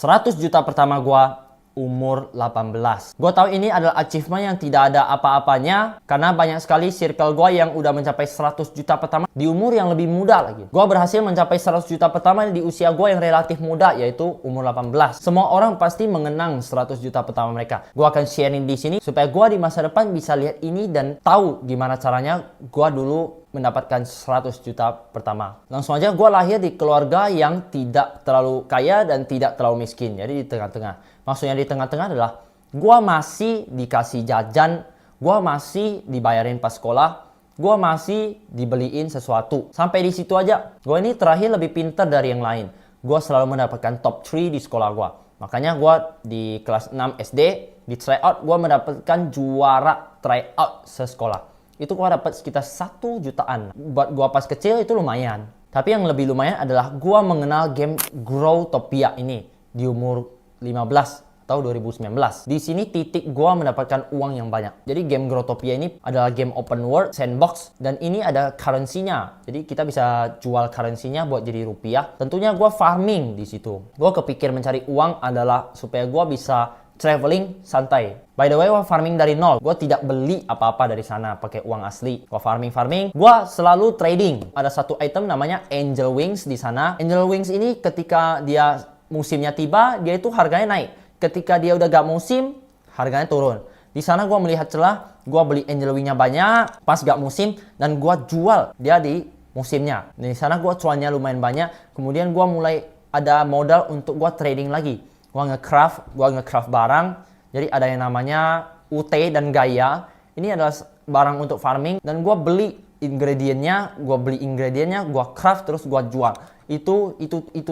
100 juta pertama gua umur 18. Gua tahu ini adalah achievement yang tidak ada apa-apanya karena banyak sekali circle gua yang udah mencapai 100 juta pertama di umur yang lebih muda lagi. Gua berhasil mencapai 100 juta pertama di usia gua yang relatif muda, yaitu umur 18. Semua orang pasti mengenang 100 juta pertama mereka. Gua akan sharing di sini supaya gua di masa depan bisa lihat ini dan tahu gimana caranya gua dulu mendapatkan 100 juta pertama. Langsung aja, gue lahir di keluarga yang tidak terlalu kaya dan tidak terlalu miskin. Jadi di tengah-tengah. Maksudnya di tengah-tengah adalah gue masih dikasih jajan, gue masih dibayarin pas sekolah, gue masih dibeliin sesuatu. Sampai di situ aja. Gue ini terakhir lebih pintar dari yang lain. Gue selalu mendapatkan top 3 di sekolah gue. Makanya gue di kelas 6 SD, di tryout, gue mendapatkan juara tryout sesekolah. Itu gua dapat sekitar 1 jutaan. Buat gua pas kecil itu lumayan. Tapi yang lebih lumayan adalah gua mengenal game Growtopia ini di umur 15 atau 2019. Di sini titik gua mendapatkan uang yang banyak. Jadi game Growtopia ini adalah game open world sandbox dan ini ada currency-nya. Jadi kita bisa jual currency-nya buat jadi rupiah. Tentunya gua farming di situ. Gua kepikir mencari uang adalah supaya gua bisa traveling santai. By the way, gua farming dari nol. Gua tidak beli apa-apa dari sana pakai uang asli. Gua farming. Gua selalu trading. Ada satu item namanya Angel Wings di sana. Angel Wings ini ketika dia musimnya tiba, dia itu harganya naik. Ketika dia udah gak musim, harganya turun. Di sana gua melihat celah, gua beli Angel Wing-nya banyak pas gak musim dan gua jual dia di musimnya. Di sana gua cuannya lumayan banyak. Kemudian gua mulai ada modal untuk gua trading lagi. Gua nge-craft barang. Jadi ada yang namanya UT dan Gaia. Ini adalah barang untuk farming dan gua beli ingredientnya, gua craft terus gua jual. Itu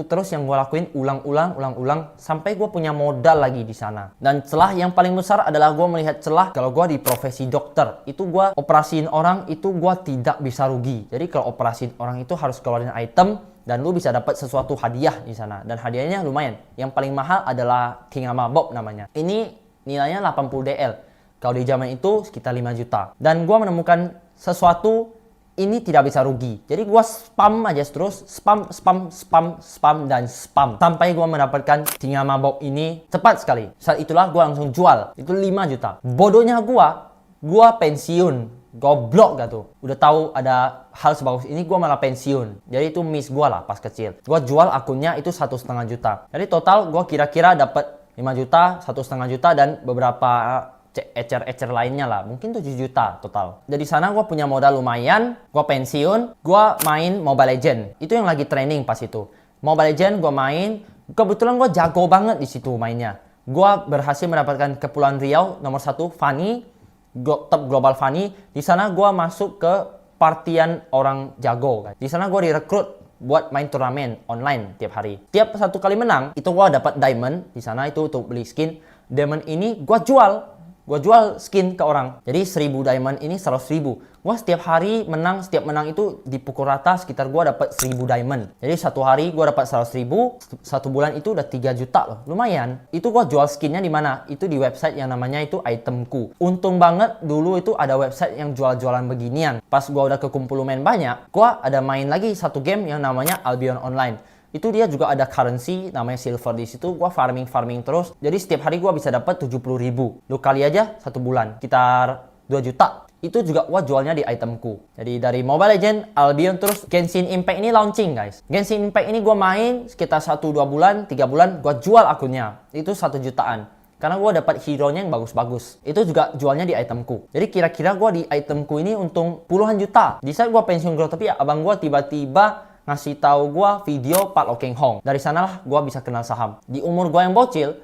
terus yang gua lakuin ulang sampai gua punya modal lagi di sana. Dan celah yang paling besar adalah gua melihat celah kalau gua di profesi dokter. Itu gua operasiin orang, itu gua tidak bisa rugi. Jadi kalau operasiin orang itu harus keluarin item dan lu bisa dapat sesuatu hadiah di sana. Dan hadiahnya lumayan. Yang paling mahal adalah King Bob namanya. Ini nilainya 80 DL. Kalau di zaman itu sekitar 5 juta. Dan gua menemukan sesuatu ini tidak bisa rugi. Jadi gua spam aja terus. Spam dan spam. Sampai gua mendapatkan King Bob ini cepat sekali. Saat itulah gua langsung jual. Itu 5 juta. Bodohnya gua pensiun. Goblok gak tuh? Udah tahu ada hal sebagus ini, gue malah pensiun. Jadi itu miss gue lah pas kecil. Gue jual akunnya itu 1,5 juta. Jadi total gue kira-kira dapat 5 juta, 1,5 juta dan beberapa ecer-ecer lainnya lah. Mungkin 7 juta total. Dari sana gue punya modal lumayan. Gue pensiun. Gue main Mobile Legend. Itu yang lagi training pas itu. Mobile Legend gue main. Kebetulan gue jago banget di situ mainnya. Gue berhasil mendapatkan Kepulauan Riau nomor 1 Fanny. Top Global Funny. Di sana gue masuk ke partian orang jago. Di sana gue direkrut buat main turnamen online tiap hari. Tiap satu kali menang, itu gue dapat diamond. Di sana itu untuk beli skin. Diamond ini gue jual skin ke orang. Jadi 1000 diamond ini 100.000. Gue setiap hari menang, setiap menang itu dipukul rata sekitar gue dapat 1000 diamond. Jadi satu hari gue dapat 100.000, satu bulan itu udah 3 juta loh. Lumayan. Itu gue jual skinnya di mana? Itu di website yang namanya itu Itemku. Untung banget dulu itu ada website yang jual-jualan beginian. Pas gue udah kekumpul lumayan banyak, gue ada main lagi satu game yang namanya Albion Online. Itu dia juga ada currency namanya silver di situ. Gua farming terus. Jadi setiap hari gua bisa dapat 70.000. Lu kali aja satu bulan sekitar 2 juta. Itu juga gua jualnya di Itemku. Jadi dari Mobile Legend, Albion terus Genshin Impact ini launching guys. Genshin Impact ini gua main sekitar 1-2 bulan, 3 bulan gua jual akunnya. Itu 1 jutaan. Karena gue dapat hero-nya yang bagus-bagus. Itu juga jualnya di Itemku. Jadi kira-kira gue di Itemku ini untung puluhan juta. Di saat gue pensiun Growtopia, abang gue tiba-tiba ngasih tahu gue video Pat Lo Keng Hong. Dari sanalah gue bisa kenal saham. Di umur gue yang bocil,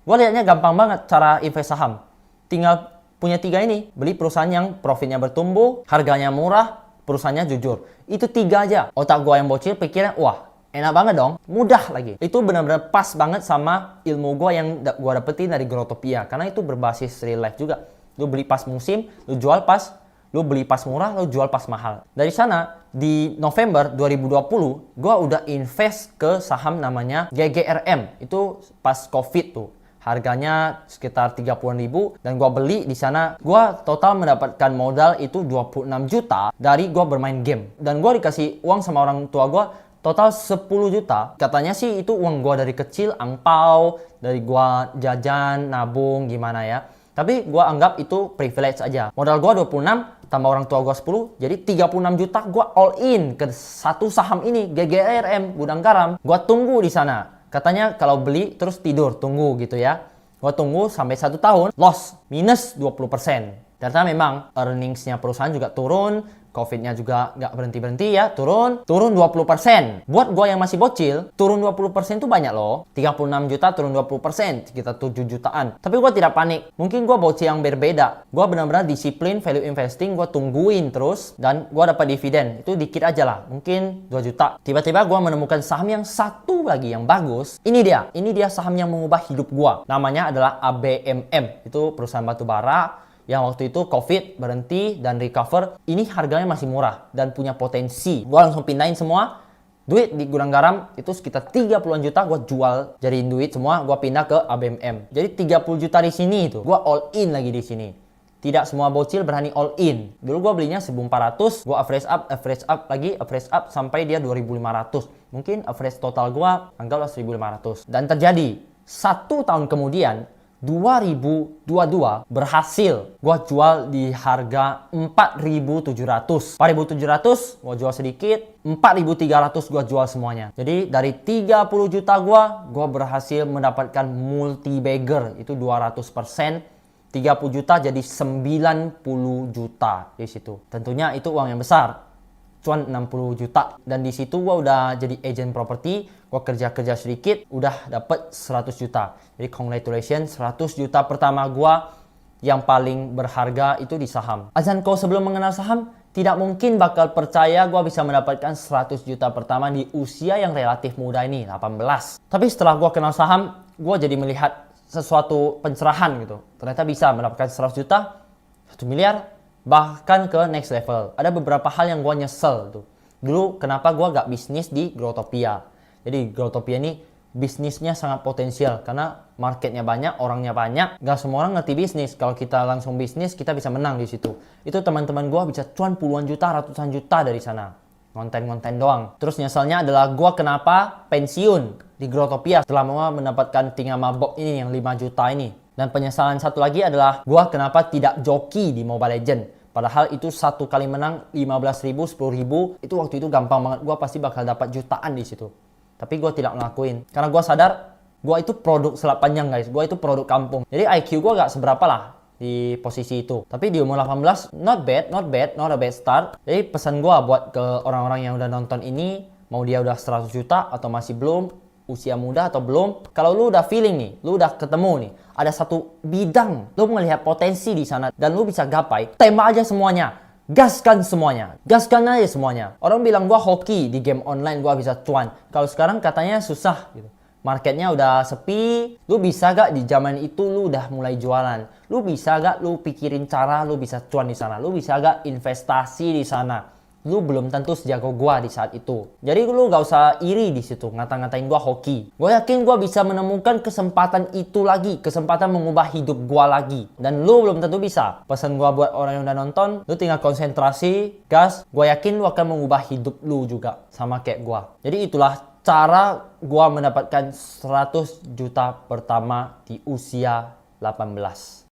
gue lihatnya gampang banget cara invest saham. Tinggal punya 3 ini. Beli perusahaan yang profitnya bertumbuh, harganya murah, perusahaannya jujur. Itu 3 aja. Otak gue yang bocil pikirnya, wah enak banget dong, mudah lagi. Itu benar-benar pas banget sama ilmu gue yang gue dapetin dari Growtopia. Karena itu berbasis real life juga. Lu beli pas musim, lu jual pas, lu beli pas murah, lu jual pas mahal. Dari sana, di November 2020, gue udah invest ke saham namanya GGRM. Itu pas COVID tuh. Harganya sekitar 30.000 dan gue beli di sana. Gue total mendapatkan modal itu 26 juta dari gue bermain game. Dan gue dikasih uang sama orang tua gue Total 10 juta. Katanya sih itu uang gua dari kecil, angpau, dari gua jajan, nabung, gimana ya. Tapi gua anggap itu privilege aja. Modal gua 26, tambah orang tua gua 10, jadi 36 juta gua all in ke satu saham ini, GGRM, Gudang Garam. Gua tunggu di sana. Katanya kalau beli terus tidur, tunggu gitu ya. Gua tunggu sampai 1 tahun, loss, minus 20%. Ternyata memang earningsnya perusahaan juga turun, Covid-nya juga nggak berhenti-berhenti ya, turun 20%. Buat gua yang masih bocil, turun 20% itu banyak loh. 36 juta turun 20%, sekitar 7 jutaan. Tapi gua tidak panik. Mungkin gua bocil yang berbeda. Gua benar-benar disiplin value investing, gua tungguin terus dan gua dapat dividen. Itu dikit aja lah, mungkin 2 juta. Tiba-tiba gua menemukan saham yang satu lagi yang bagus. Ini dia saham yang mengubah hidup gua. Namanya adalah ABMM. Itu perusahaan batu bara yang waktu itu Covid berhenti dan recover. Ini harganya masih murah dan punya potensi. Gua langsung pindahin semua duit di Gudang Garam, itu sekitar 30-an juta gua jual, jadiin duit semua, gua pindah ke ABMM. Jadi 30 juta di sini itu. Gua all in lagi di sini. Tidak semua bocil berani all in. Dulu gua belinya 1.400, gua average up sampai dia 2.500. Mungkin average total gua anggaplah 1.500. Dan terjadi 1 tahun kemudian 2022 berhasil gua jual di harga 4.700. 4.700 gua jual sedikit, 4.300 gua jual semuanya. Jadi dari 30 juta gua berhasil mendapatkan multi bagger, itu 200%. 30 juta jadi 90 juta di situ. Tentunya itu uang yang besar. Cuan 60 juta, dan di situ gua udah jadi agent properti, gua kerja sedikit udah dapet 100 juta. Jadi congratulations, 100 juta pertama gua yang paling berharga itu di saham. Azan, kau sebelum mengenal saham tidak mungkin bakal percaya gua bisa mendapatkan 100 juta pertama di usia yang relatif muda ini, 18. Tapi setelah gua kenal saham, gua jadi melihat sesuatu pencerahan gitu. Ternyata bisa mendapatkan 100 juta, 1 miliar, bahkan ke next level. Ada beberapa hal yang gue nyesel tuh. Dulu kenapa gue gak bisnis di Growtopian. Jadi Growtopian ini bisnisnya sangat potensial karena marketnya banyak, orangnya banyak. Gak semua orang ngerti bisnis. Kalau kita langsung bisnis, kita bisa menang di situ. Itu teman-teman gue bisa cuan puluhan juta, ratusan juta dari sana. Konten-konten doang. Terus nyeselnya adalah gue kenapa pensiun di Growtopian setelah gue mendapatkan tinggal mabok ini yang 5 juta ini. Dan penyesalan satu lagi adalah gua kenapa tidak joki di Mobile Legends. Padahal itu satu kali menang 15.000, 10.000, itu waktu itu gampang banget. Gua pasti bakal dapat jutaan di situ. Tapi gua tidak ngelakuin karena gua sadar gua itu produk selat panjang, guys. Gua itu produk kampung. Jadi IQ gua gak seberapa lah di posisi itu. Tapi di umur 18 not a bad start. Jadi pesan gua buat ke orang-orang yang udah nonton ini, mau dia udah 100 juta atau masih belum, usia muda atau belum, kalau lu udah feeling nih, lu udah ketemu nih, ada satu bidang, lu melihat potensi di sana dan lu bisa gapai, tembak aja semuanya, gaskan semuanya, gaskan aja semuanya. Orang bilang gua hoki di game online, gua bisa cuan. Kalau sekarang katanya susah gitu. Marketnya udah sepi, lu bisa gak di zaman itu lu udah mulai jualan? Lu bisa gak lu pikirin cara lu bisa cuan di sana? Lu bisa gak investasi di sana? Lu belum tentu sejago gua di saat itu. Jadi lu gak usah iri di situ, ngata-ngatain gua hoki. Gua yakin gua bisa menemukan kesempatan itu lagi, kesempatan mengubah hidup gua lagi. Dan lu belum tentu bisa. Pesan gua buat orang yang udah nonton, lu tinggal konsentrasi, gas. Gua yakin lu akan mengubah hidup lu juga, sama kayak gua. Jadi itulah cara gua mendapatkan 100 juta pertama di usia 18.